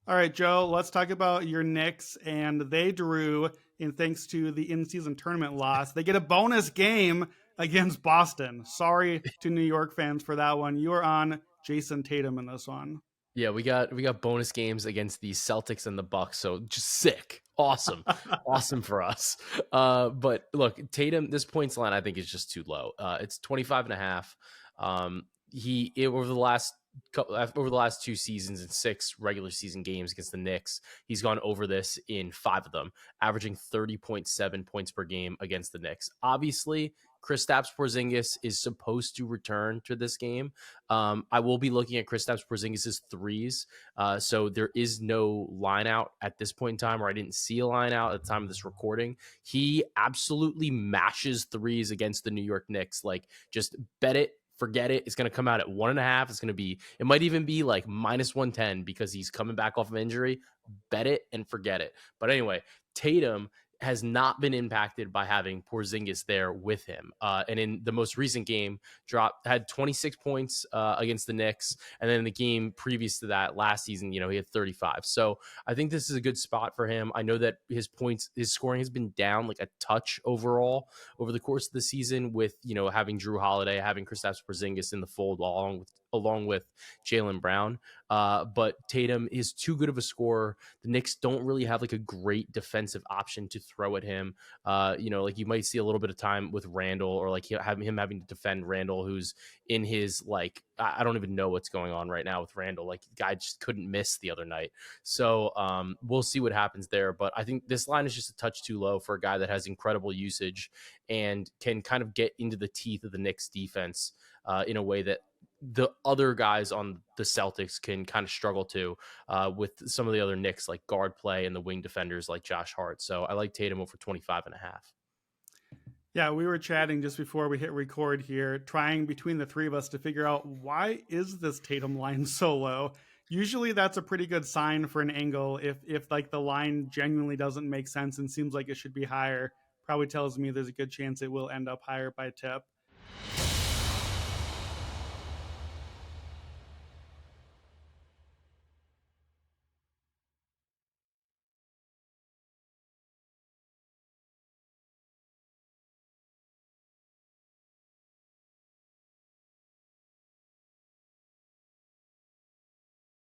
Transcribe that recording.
All right, Joe, let's talk about your Knicks. And they drew, and thanks to the in-season tournament loss, they get a bonus game against Boston. Sorry to New York fans for that one. You are on Jason Tatum in this one. Yeah, we got bonus games against the Celtics and the Bucks, so just sick. Awesome. Awesome for us. But look, Tatum, this points line I think is just too low. It's 25 and a half. Over the last two seasons and six regular season games against the Knicks, he's gone over this in five of them, averaging 30.7 points per game against the Knicks. Obviously, Kristaps Porzingis is supposed to return to this game. I will be looking at Kristaps Porzingis' threes. So there is no line out at this point in time, or I didn't see a line out at the time of this recording. He absolutely mashes threes against the New York Knicks. Like, just bet it. Forget it. It's going to come out at 1.5. It's going to be, it might even be like minus 110 because he's coming back off of injury. Bet it and forget it. But anyway, Tatum has not been impacted by having Porzingis there with him. And in the most recent game, had 26 points against the Knicks. And then in the game previous to that last season, he had 35. So I think this is a good spot for him. I know that his scoring has been down like a touch overall over the course of the season with, having Drew Holiday, having Kristaps Porzingis in the fold along with Jaylen Brown. But Tatum is too good of a scorer. The Knicks don't really have like a great defensive option to throw at him. Like you might see a little bit of time with Randall, or like him having to defend Randall, who's in his like, I don't even know what's going on right now with Randall. Like, the guy just couldn't miss the other night. So we'll see what happens there. But I think this line is just a touch too low for a guy that has incredible usage and can kind of get into the teeth of the Knicks defense in a way that the other guys on the Celtics can kind of struggle to with some of the other Knicks, like guard play and the wing defenders like Josh Hart. So I like Tatum over 25.5. Yeah, we were chatting just before we hit record here, trying between the three of us to figure out why is this Tatum line so low. Usually that's a pretty good sign for an angle. If like the line genuinely doesn't make sense and seems like it should be higher, probably tells me there's a good chance it will end up higher by tip.